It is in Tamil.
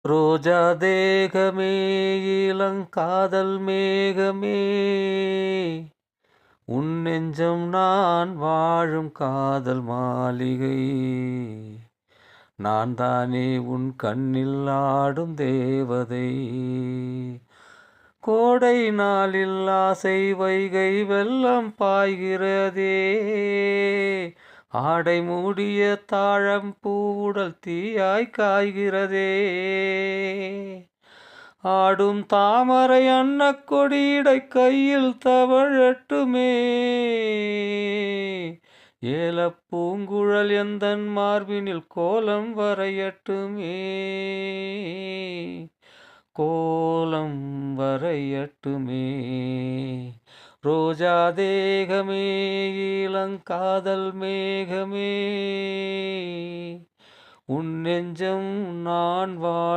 ரோஜா தேகமே இளங்காதல் மேகமே உன் நெஞ்சம் நான் வாழும் காதல் மாளிகை நான் தானே உன் கண்ணில் ஆடும் தேவதை கோடை நாளில் ஆசை வைகை வெள்ளம் பாய்கிறதே ஆடை மூடிய தாழம் பூவுடல் தீயாய் காய்கிறதே ஆடும் தாமரை அன்னக் கொடியிடை கையில் தவழட்டுமே ஏலப் பூங்குழல் எந்தன் மார்பினில் கோலம் வரையட்டுமே கோலம் வரையட்டுமே ரோஜா தேகமே இளங்காதல் மேகமே உன் நெஞ்சம் நான் வாழும்